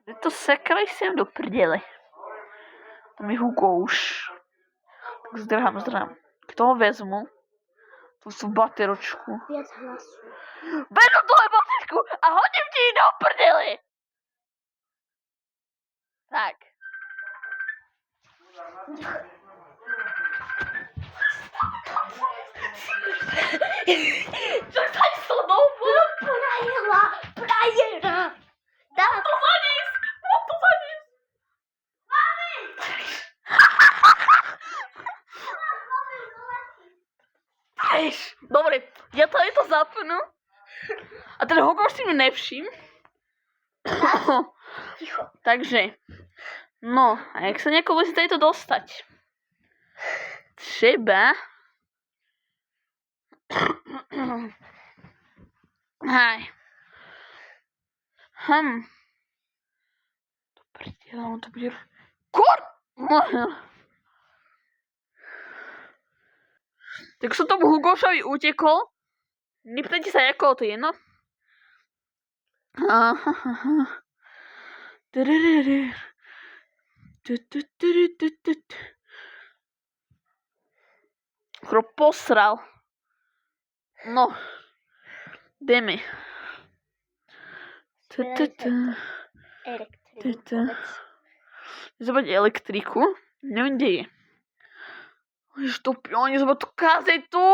Kde to sekraj sem do prdele? Tam je Hugo už. Tak zdrhám. K tomu vezmu. Tu sú bateročku. Viac hlasu. Vezmu tvoju baterku a hodím ti do prdele. Tak. Čo sa so mnou? Prajera. Dala To zaníš. Dobre, ja to zapnu. A ten Hugo si mi nevšim. ticho. Takže, no, a jak sa nejako musí tejto dostať? Treba... Hej. To prdela, on to bude... Tak som tomu Hugošovi utekol. Nepýtajte sa, ako to je, no. Kro posral. No. Ideme. Elektriku. Zobrať elektriku. Neviem, kde je. Oni zobrať tú kazetu.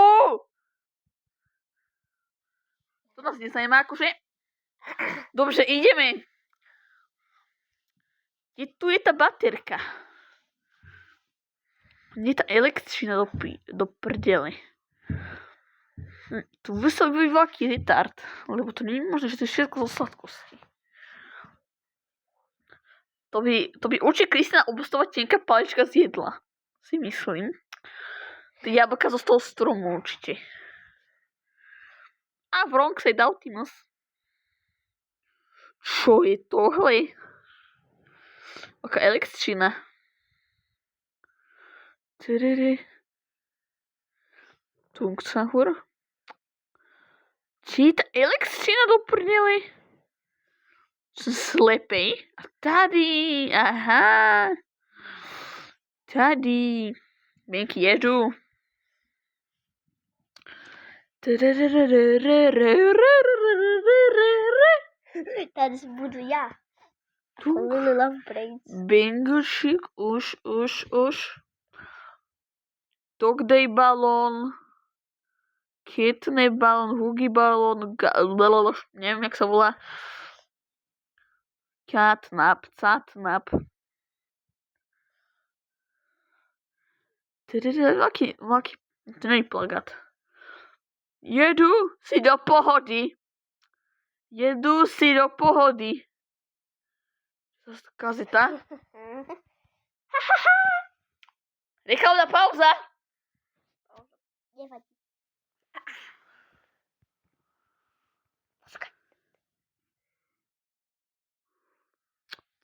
To nás nezajíma, akože. Dobre, ideme. Tu je tá baterka. Nie je tá elektrina do prdele. Tu vysobí veľký retard, lebo to nie je možné, že to je všetko zo sladkosti. To by určite Kristina obostová tenká palička zjedla. Si myslím. Tie jablka zo toho stromu určite. A Bronx je Daltimus. Čo je tohle? Aká elektrina. Tungcahur. Či je tá elektrina do prdele? Som slepej. A tady, aha. Tady. Benky jedu. Tady budu ja. Lily Love Braids. Bingošik, už. Dog Day balón. Kidney balón, Hugi balón, neviem, jak sa volá. Catnap. Aký, to nie je plagát. Jedu si do pohody. Zase kazeta. Reklamná pauza. Nevadí.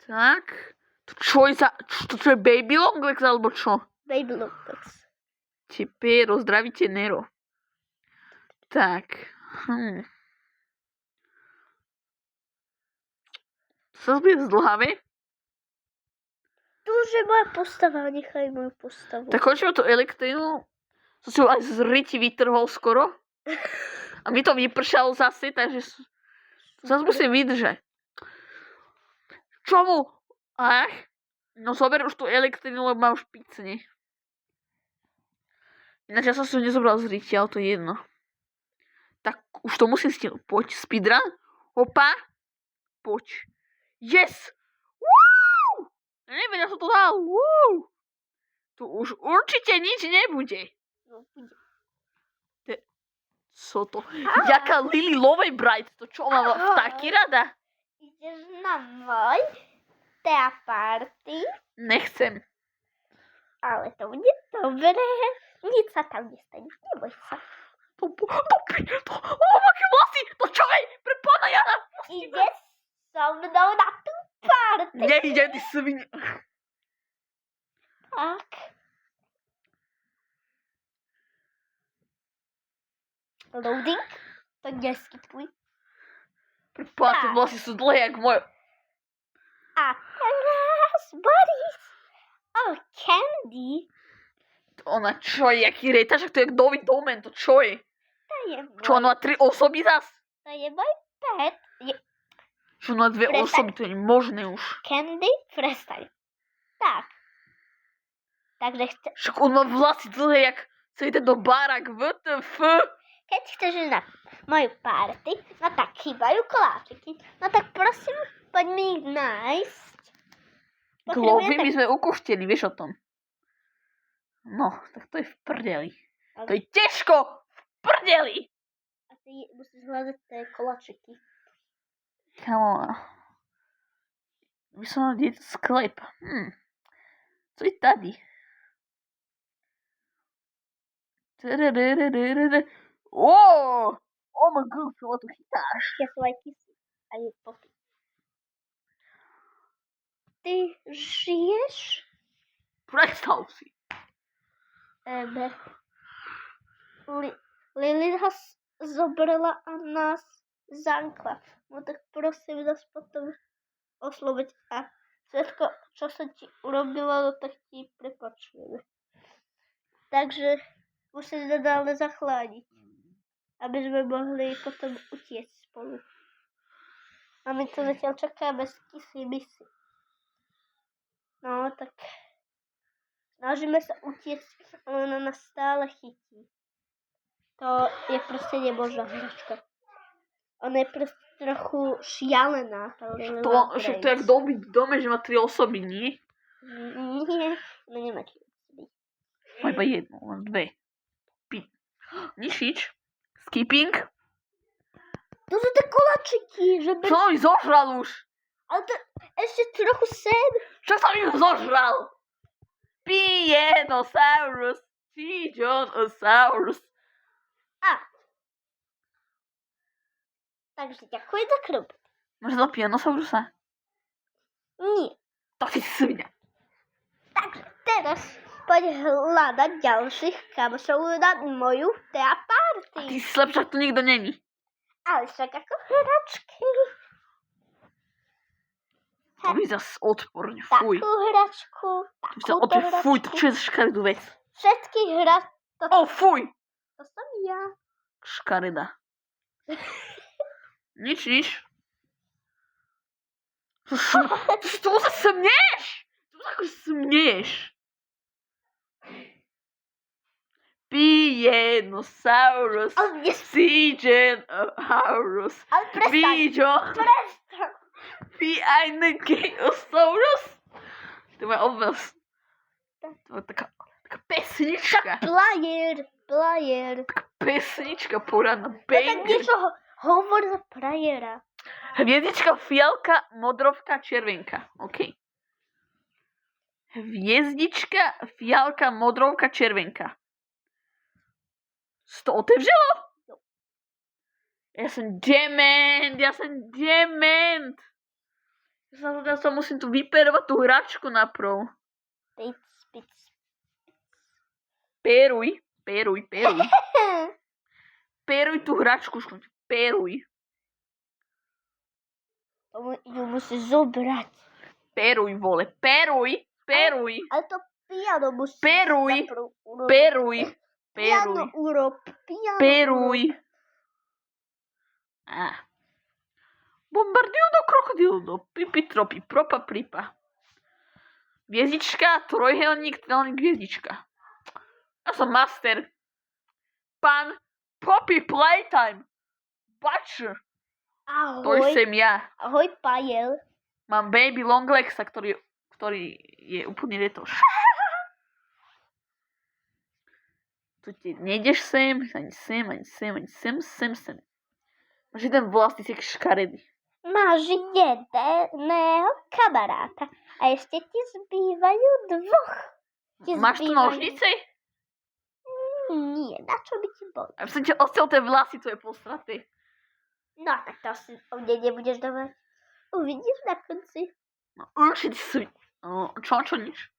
Tak. Čo je Baby Long Legs alebo čo? Baby Long Legs. Pero zdravíte Nero. Tak. Sa zbude zdlhavé. Tu už je moja postava, nechaj moju postavu. Tak končíme tú elektrinu. Som si ho aj z ryti vytrhol skoro. A mi to vypršalo zase, takže zase musím vydržať. Čomu? No zober už tú elektrinu, lebo ma už picne. Ináč ja som si ho nezobral z ryti, ale to je jedno. Tak už to musím stihnúť. Poď, speedrun. Opa. Poď. Yes! Woo! Neviem, ja som to dal. Woo! Tu už určite nič nebude. No, bude. Co to? Jaká Lily Lovej Bright? To čo, má vtáky rada? Ideš na môj tea party, Nechcem. ale to bude dobré. Nic sa tam nestane, neboj sa. Aké vlasy? To čo je? Pre pána Jana. Ideš so mnou na tú party. Nejdem, ty svine. Tak. Loading? To neskytuj. Pre pána, tie vlasy sú dlhé jak moje. A A teraz Boris. O, Candy. To ona čo je, jaký rejtaž, to je nový domen, to čo je? To je Čo, môj, ona má 3 osoby zas? to je môj pet. Čo, ona má 2 Prestaň. osoby, to je možné už. Candy, prestaň. Tak. Takže Však on má vlasy dlhé, jak celý tento barak, WTF. keď chceš ísť na moju party, no tak chýbajú koláčiky. No tak prosím, poď mi ich nájsť. Globy my sme ukuštení, vieš o tom. No, tak to je v prdeli. To je ťažko v prdeli. A ty musíš hľadať tie koláčiky. Kamo. By som mal dieť sklep. Co je tady? Oh my god, čo ma tu chytáš? Ja sú aj kysy. A je popy. Ty žiješ? Predstav si. Lili nás zobrala a nás zankla. No tak prosím nás potom osloviť a všetko, čo sa ti urobilo, tak ti prepačujeme. Takže musíš nadalne zachládiť, aby sme mohli potom utiecť spolu. A my to zatiaľ čakáme s kysy misy. No tak snažíme sa utiecť, ale ona nás stále chytí. To je proste nemožná hračka. Ona je proste trochu šialená. Však to je jak dome, že má 3 osoby, nie? Nie, no nemá 3 osoby. Má iba jednu, len 2. Nič. Skipping. To sú tie koláčiky, že Čo mi zožral už? Ale to ešte trochu sem. Čo sa mi zožral? Pienosaurus. Pigeonosaurus. Takže ďakujem za krb. Máš za Pianosaurusa? Nie. Tak si svinia. Takže teraz poď hľadať ďalších kamošov na moju party. Ty si slep, však tu nikto není. Ale však ako hračky. To by zas odporne, fuj. Takú hračku, takúto hračku. Fuj, to čo je za škaredú vec? Všetky Fuj! To som ja. Škareda. Nič. Tu sa smieš? Tu sa ako smieš? Pienosaurus. Pigeonosaurus. Ale prestaň. Pianosaurus. To je moja obraz. To je taká pesnička. Player. Taká pesnička poradná. No tak niečo hovor za prajera. Hviezdička, fialka, modrovka, červenka. OK. Hviezdička, fialka, modrovka, červenka. To otevřelo? Ja som dement. Ja sa musím tu vyperovať tú hračku naprv. Pic. Peruj. Peruj tú hračku. Peruj. Ju musíš zobrať. Peruj, vole. Peruj. Ale to piano musíš Peruj. Piano urob. Peruj. Bombardildo, krokodildo. Pipi, tropi, propa, pripa. Hviezdička, trojhelník, trojhelník, hviezdička. Ja som master. Pán Poppy Playtime. Butcher. To som ja. Ahoj, Pajel. Mám baby Longlegsa, ktorý je úplný retoš. Tu ti nejdeš sem, ani sem. Máš jeden vlas, ty si škaredý. Máš jedného kamaráta a ešte ti zbývajú 2. Máš tu nožnice? Nie, na čo by ti boli? Ja som ti ostel tie vlasy, to je postraté. No, tak to asi o mne nebudeš dávať. Uvidíš na konci. No, určite si. Čo nič.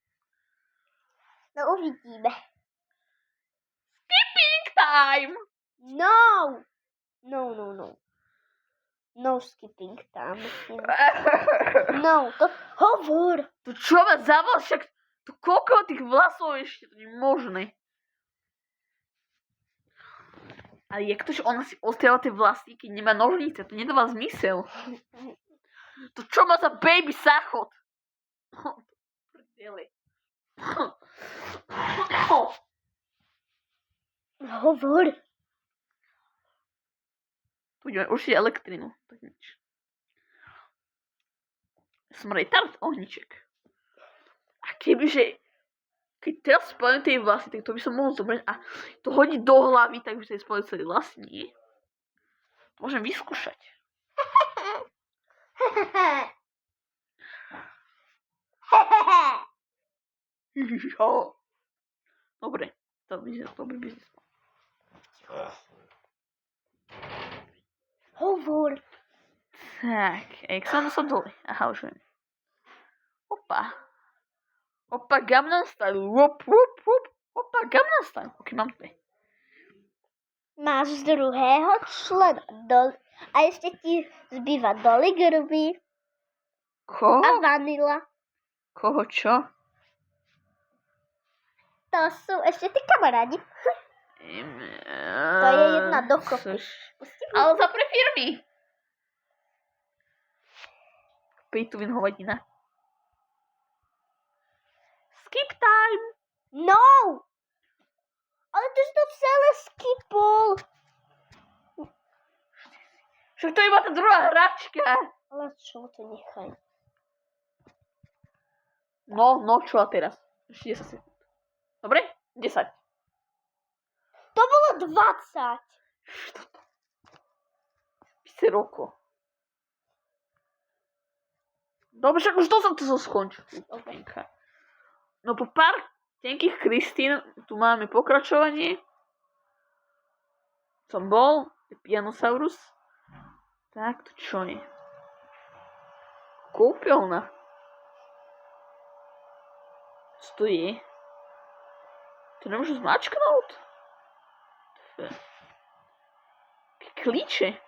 No, uvidíme. Skipping time! No. No skipping time. No, to hovor. To čo ma zavolal, však to koľko tých vlasov ešte, to nie je možné. Ale jak to, že ona si ostriala tie vlasy, keď nemá nožnice, to nedáva zmysel. To čo má za baby záchod? Prdele. Hovor. Tu ideme určite elektrinu, tak nič. Som retard ohniček. A kebyže, keď teraz spalím tie vlasy, tak to by som mohol zobrať a to hodiť do hlavy, tak by sa spalil celý vlasy, nie? To môžem vyskúšať. Dobre, dobrý biznis. Hovor. Tak, jak sa dostal dole? Aha, už viem. Opa, Gangnam Style. Wop. Opa, Gangnam Style. Ok, mám to. Máš druhého člena. A ešte ti zbýva Dolly Gruby Koho? a Vanilla. Koho čo? To sú ešte tí kamarádi. To je jedna dokopy. Ale za pre firmy. Pejtovin hovadina. Skip time. No! Ale ty si to celé skipol. Však to je iba tá druhá hračka. Ale čo to nechaj. No, čo a teraz? Ešte 10 sekúnd. Dobre? 10. To bolo 20. Píse roko. Dobre, však už to som skončil. Okay. No po pár tenkých Kristín tu máme pokračovanie. Som bol, je Pianosaurus. Tak, to čo je? Kúpeľna. Co to je? To nemôžu zmačknúť? Klíče.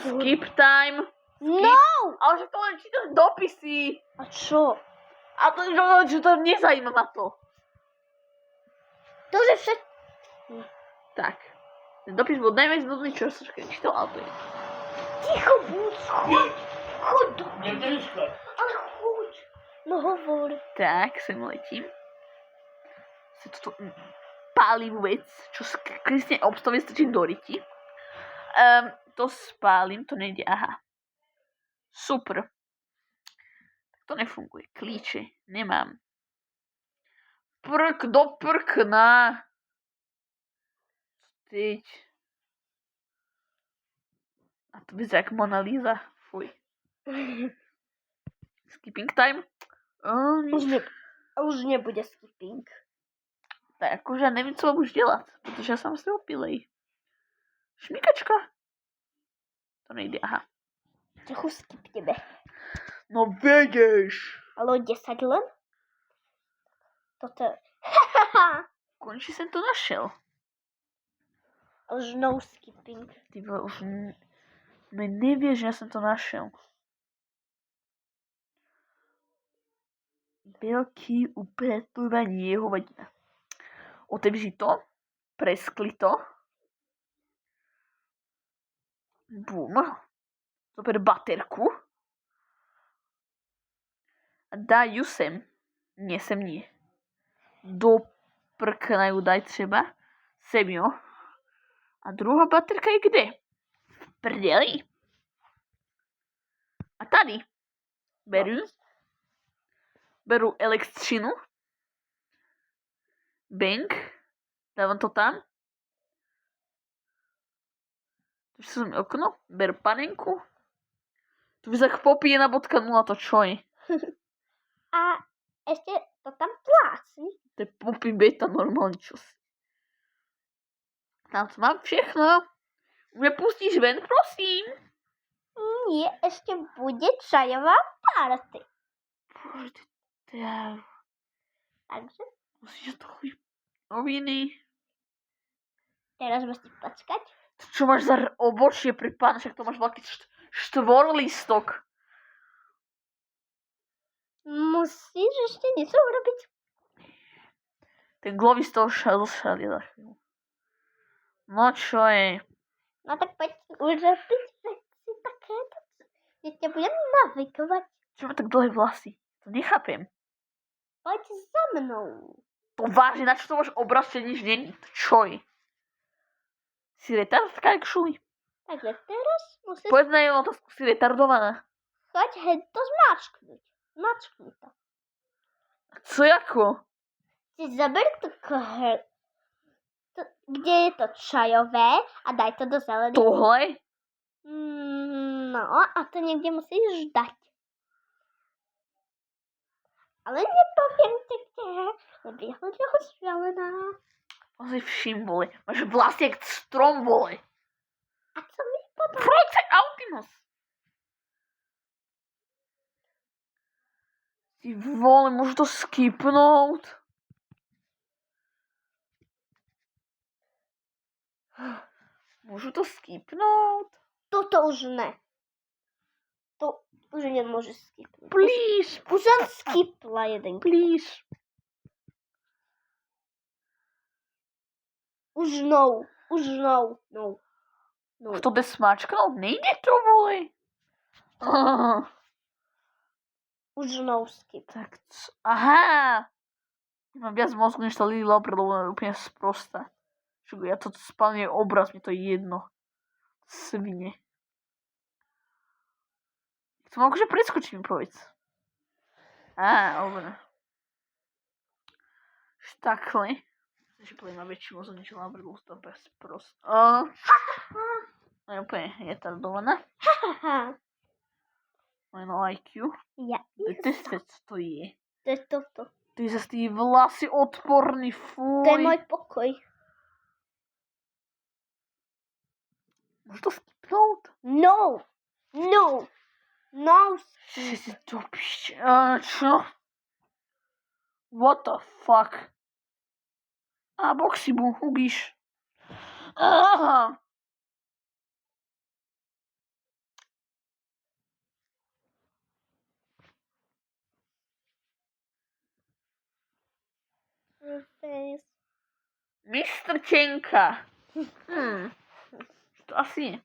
Skip time. No! Ale že to len čítaš dopisy. A čo? A to, že to nezajíma ma to. To je všetko. Tak. Ten dopis bol najviac nudný, čo som čítal, ale to je. Ticho buď. Choď do... Ale choď. No hovor. Tak, sem letím. Si toto pálivú vec, čo Kristine obstavie strčím do ryti. To spálim, to nejde, aha. Super. Tak to nefunguje. Klíče nemám. Prk do prkna. Teď. A to vyzerá jak Mona Lisa. Fuj. Skipping time? Už nebude skipping. Tak akože ja neviem, co mám už delať, protože ja som si opilej. Šmikačka. To nejde, aha. Trochu skipneme. No vieš. Ale o 10 len? Toto... Konečne som to našiel. Už no skipping. Ty vole, už nevieš, že ja som to našiel. Veľký upratúvanie jeho vadina. Otevři to, preskli to. Bum. Zober baterku. A daj ju sem. Nie, sem nie. Do prkna ju daj třeba. Sem jo. A druhá baterka je kde? V prdeli. A tady. Beru elektřinu. Bang. Dávam to tam. Tu som okno. Beru panenku. Tu vyzerá popije na .0, to čo je? A ešte to tam pláci. To je popí beta normálne čosi. Tam to mám všechno. Mňa pustíš ven, prosím. Nie, ešte bude čajová party. Takže? Musíš to chuť noviny. Teraz musíš počkať. Čo máš za obočie pri páne, však to máš veľký štvorlistok. Musíš ešte niečo urobiť. Ten glowy z toho zošali za chvíľu. No čo je? No tak poď urobiť veci takéto. Ja ťa budem navigovať. Čo má tak dlhé vlasy? To nechápem. Poď za mnou. To vážne, na čo to máš obraz, že nič není? Čo je? Si retardka, jak šuli? Takže teraz musíš... Povedz na jednu otázku, si retardovaná. Choď heď to zmačknúť. Zmačkni to. Co jako? Si zober to kde je to čajové a daj to do zelených. Tohle? No a to niekde musíš dať. Ale nepoviem ti kde, lebo je hodne šialená. To si všim, vole. Máš vlasy jak strom, vole. A co mi potom? Proč Autinos? Ty vole, môžu to skipnúť? Môžu to skipnúť? Toto už ne. To už nemôžeš skipnúť. Please, Už som skipla jeden. please. Už no. No. To jde smačknout? Nejde to, vole. Už no skip. Tak aha. Mám viac mozgu, než tá Lila, lebo je úplne sprostá. Ja to spálne obraz, mne to je jedno. Svine. To mám akože preskočím, povedz. Dobre. Takhle. Takže poviem na väčšiu mozgu, niečo mám predlú, to je sprost. Je úplne retardovaná. Meno IQ. Ja. To je. To je toto. Ty zase tí vlasy odporný, fuj. To je môj pokoj. Môžu to skipnúť? No. Si to píšte. Čo? What the fuck? Boxy mu hubíš. Aha. Face. Mr. Tenka. Čo to asi je?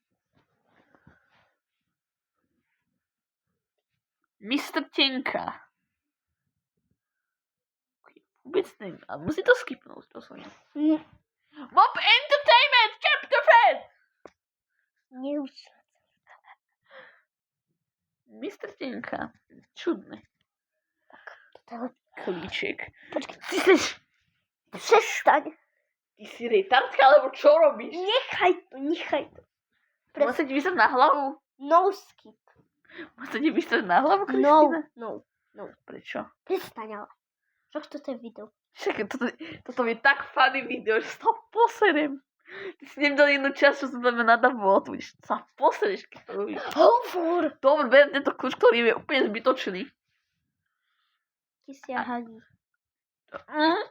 Mr. Tenka. Vôbec neviem. A musí to skipnúť, to som ja. Mob Entertainment, Chapter 5! Neus. Mr. Tenka. Čudné. Tak. Klíček. Počkej. Ty seš... Přestaň. Ty si retardka, alebo čo robíš? Nechaj to. Má sa ti vysať na hlavu? No skip. Má sa ti vysať na hlavu, Kristina? No. Prečo? Prestaň ale. Čo toto je video? Však toto je tak funny video, že sa poserem. Ty si nedal jednu časť, čo som tam nadával, tu sa posereš, keď to robíš. Hovor. Dobre, beriem tento kľúč, ktorý je úplne zbytočný. Kisia Hagi.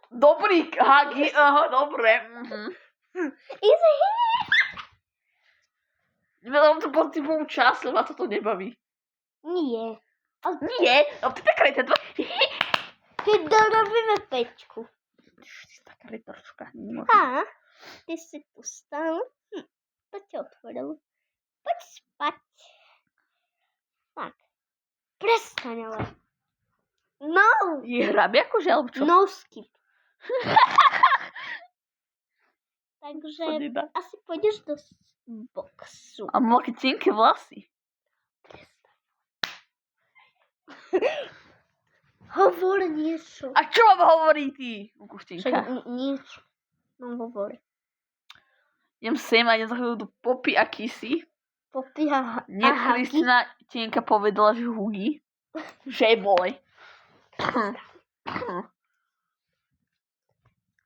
Dobrý Hagi, aha, dobre. Easy. Mám to pozitívnu časť, lebo ma toto nebaví. Nie. Nie, no ty taká retardka. Keď dorobíme pečku. Ty si taká retardka. Ty si tu stal. To ti otvoril. Poď spať. Tak. Prestaň ale. No. Je hrabie akože, alebo čo? No skip. Takže asi pôjdeš do boxu. A mám také tenké vlasy. Hovor niečo. A čo mám hovoriť ty, Kuštinka? Niečo. No hovor. Idem sem a idem za chvíľu do Poppy a Kissy. Poppy a Nie, Kristina Tienka povedala, že hugi. Že boj.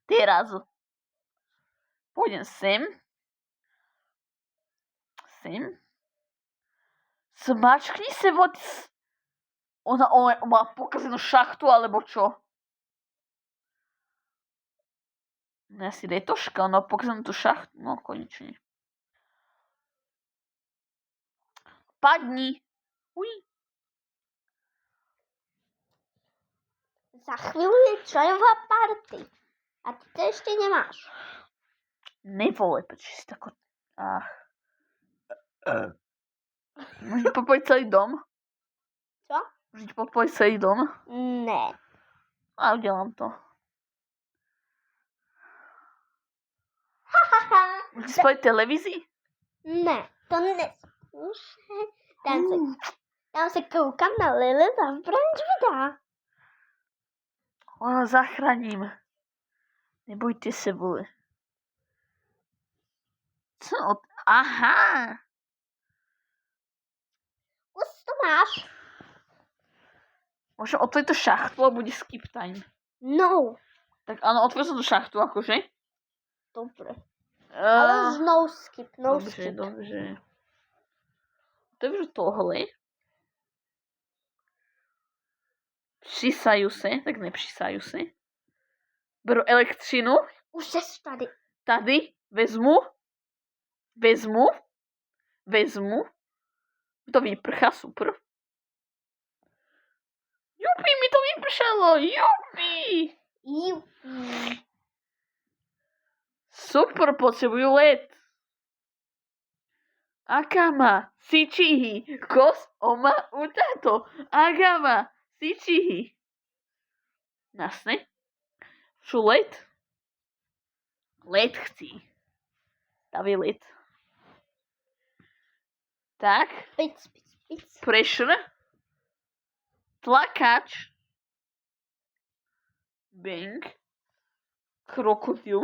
Teraz. Pôjdem sem. Smačkni se vod. Ona má pokazenú šachtu, alebo čo? Ja si retoška, ona pokazala tú šachtu. No, konečne. Padni. Uj. Za chvíľu je čajová party. A ty to ešte nemáš. Nevole, prečo si tako... Ach. Môžeš podporiť celý dom? Čo? Môžeš podporiť celý dom? Ne. A udelám to. Môžeš spojiť televízii? Ne, to neskúšaj. Tam sa koukám na Lily Lovebrand videa. Zachránim. Nebojte se, vole. Co? Aha! Už to máš? Môžem otvoriť tú šachtu a bude skip time. No. Tak áno, otvor som tú šachtu, akože. Dobre. Ale už no skip, no Dobře, skip. dobře. Otevřu tohle. Přisaju se, tak nepřisaju se. Beru elektřinu. Už jsi tady. Tady vezmu. To vyprchá, super. Jupi, mi to vypršalo, jupi. Super, potřebuju led. Akama, sičihi, kos, oma, utato. Agama, sičihi. Jasne. Čo led? Led chci. Staví led. Tak. Pic. Pressure. Tlakač. Bang. Krokodil.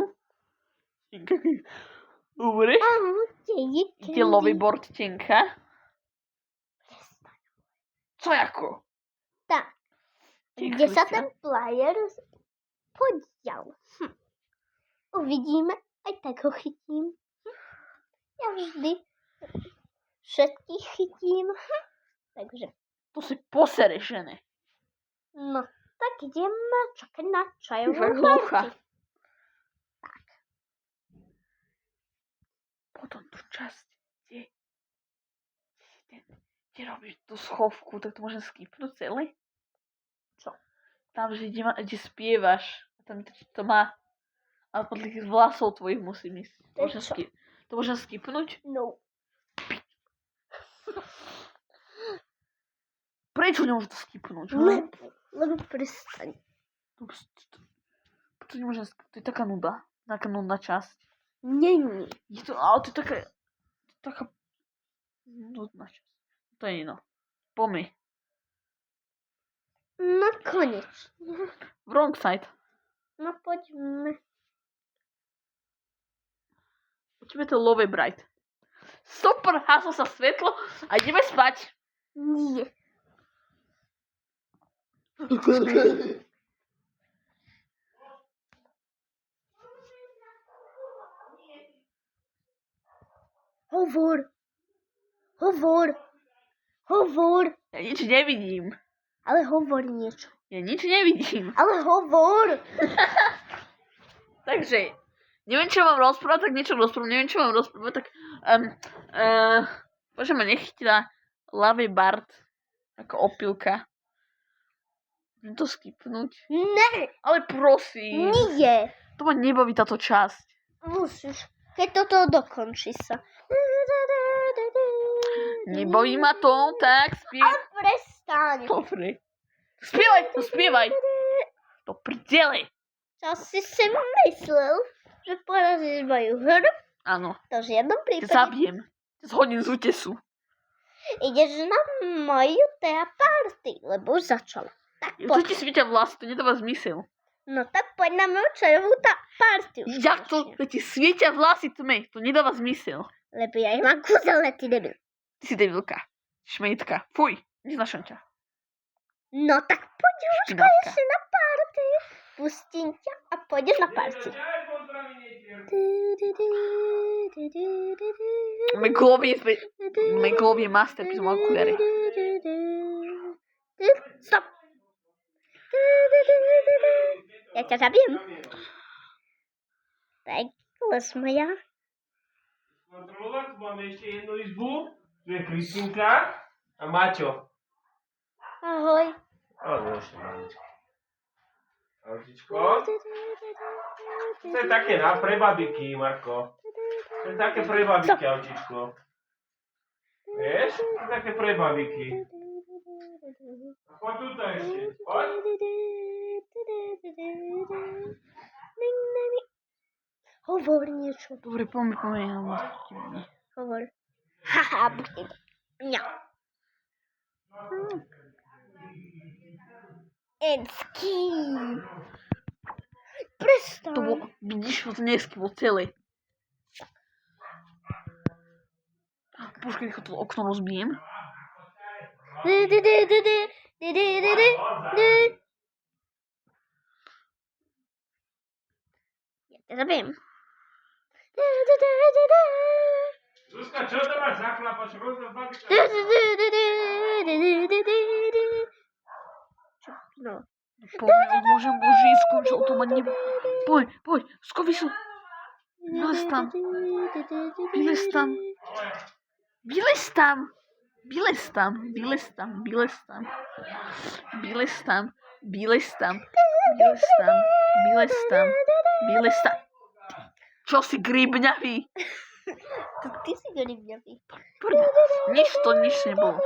Dobre. Delový board tenka. Co jako? Tak. Kde sa ten player podial? Uvidíme, aj tak ho chytím. Ja vždy všetkých chytím. Takže. To si posereš, že ne? No, tak ideme čakať na čajovú Hlucha. party. Tak. Potom tú časť, kde robíš tú schovku, tak to môžem skipnúť celé? Čo? Tam, že kde spievaš. Tam to má. Ale podľa tých vlasov tvojich musím ísť. To môžem skipnúť? No. Prečo nemôžem to skipnúť? Lebo prestaň. To nemôžem skipnúť. To je taká nuda. Taká nudná časť. Není. Ale to je taká nudná časť. To je iné. Poďme. No konečne. Wrong side. No poďme. Poďme to Love Bright. Super, haslo sa svetlo a ideme spať. Nie. Hovor. Ja nič nevidím. Ale hovor niečo. Ja nič nevidím. Ale hovor. Takže, neviem, čo mám rozprávať, tak niečo rozprávam. Neviem, čo mám rozprávať, tak Bože ma nechytila Love Bart ako opilka. Môžem to skipnúť? Ne. Ale prosím. Nie. To ma nebaví táto časť. Musíš. Keď toto dokončí sa. Nebaví ma to, tak Ale prestaň. Dobre. Spievaj. To prdele. Čo si myslel, že porazíš moju hru? Áno. To v žiadnom Ťa prípade. zabijem. Ťa zhodím z útesu. Ideš na moju party, lebo už začala. Tak To poď. ti svietia vlasy, to nedáva zmysel. No tak poď na moju čajovú party. už Jak to? konečne. To ti svietia vlasy tme. To nedáva zmysel. Lebo ja ich mám kúzelné, ty debil. Ty si debilka. Šmejtka. Fuj. Neznašam ťa. No tak poď už Špinatka. konečne na party. Pustím ťa a pôjdeš na party. Meglový je master, by som mal okuliare. Stop. Ja ťa zabijem. Takhle jsme já. Kontrolovat, tu máme ještě jednu izbu. Tu je Kristýnka a Maťo. Ahoj. Ale ještě maličko. Autičko. To je také pre babiky, Marko. To je také pre babiky, autičko. Vieš? To je také pre babiky. A poď tuto ešte. Poď. Hovor niečo. Dobre, poďme. Hovor. Haha, budem. Mňa. Ecky. Prestaň. To bol, vidíš, to dnesky bol celé. Počkaj, to okno rozbijem. Ja to robím. Zuzka, čo to máš za chlapač? Rozhodne babika. No. Poďme, môžem už ísť, skončil to ma ne... Poď, skovi sú. Bilestam. Čo si grýbňavý? To ty si grýbňavý. Nič nebolo.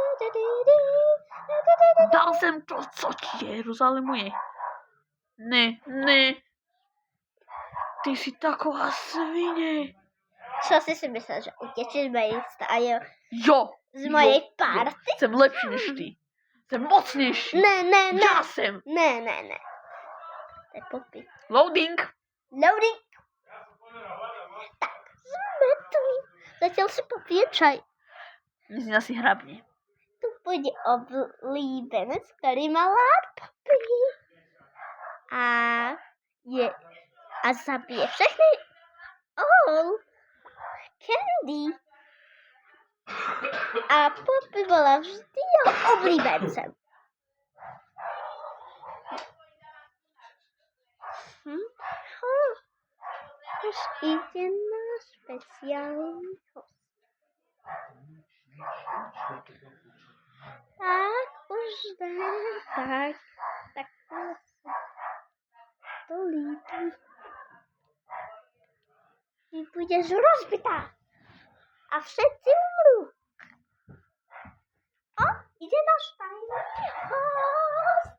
Dal som to, co ti Jeruzalému je. Ne. Ty si taková svine. Čo si myslel, že utečeš mesta a je Jo. z mojej party? Som lepší než ty. Som mocnejší. Ne. Ja sem. Ne. To je popy. Loading. Tak, sme tu. Zatiaľ si popije čaj. Myslím, asi hrabne. Tu pôjde oblíbenec, ktorý má lápy. A zabije všechny. Candy. A Poppy bola vždy jeho oblíbencem. Už ide na špeciálny host. Tak už dám, tak to líbí. Ty budeš rozbitá a všetci umrú. Ide náš tajný host.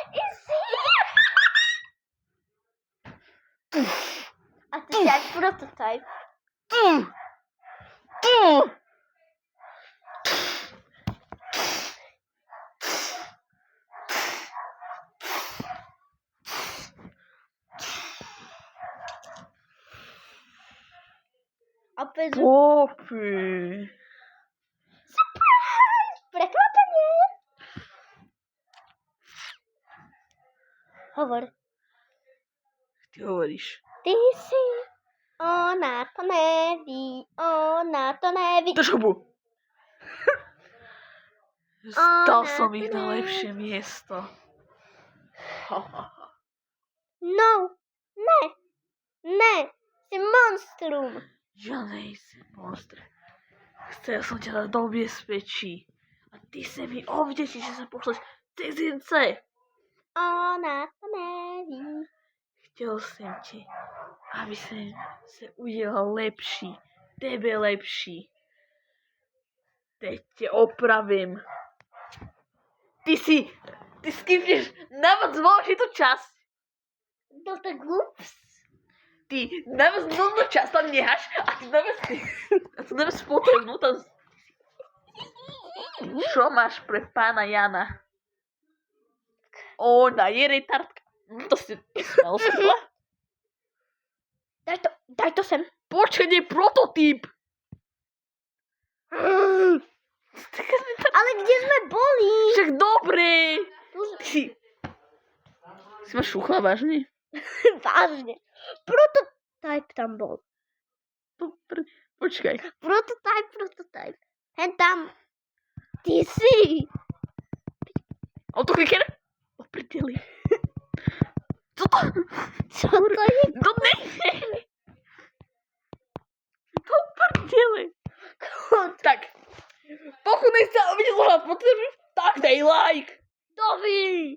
Izzy. A ty si aj prototyp. Opäť Poppy. prekvapenie. Hovor. Ty hovoríš. Ty si. Ona to neví. Drž hubu. Dal som ich na lepšie miesto. No. Ne. Si monstrum. Ja nejsem monster. Chcel som ťa dať do bezpečí. A ty sa mi obdečí, že sa pošleš cizince. Ona to neví. Chtěl jsem ti, aby jsem se udělal lepší, tebe lepší. Teď tě opravím. Ty skipneš na dôležitú časť. No tak ups. Ty na časť tam necháš a ty na spotrebnú tam. Čo máš pre pána Jana? Ona je retardka. To si mal skla. Daj to sem. Počkaj, je prototyp. Ale kde sme boli? Však dobre. Si ma šuchla, vážne? Vážne. Prototyp tam bol. Počkaj. Prototyp. Hen tam. Ty si. Autokliker? O prdeli. Co to? Čo to je? No ne. prdeli. Tak, pokud nechce, aby tě tohle podpořit, tak dej like. Dobrý.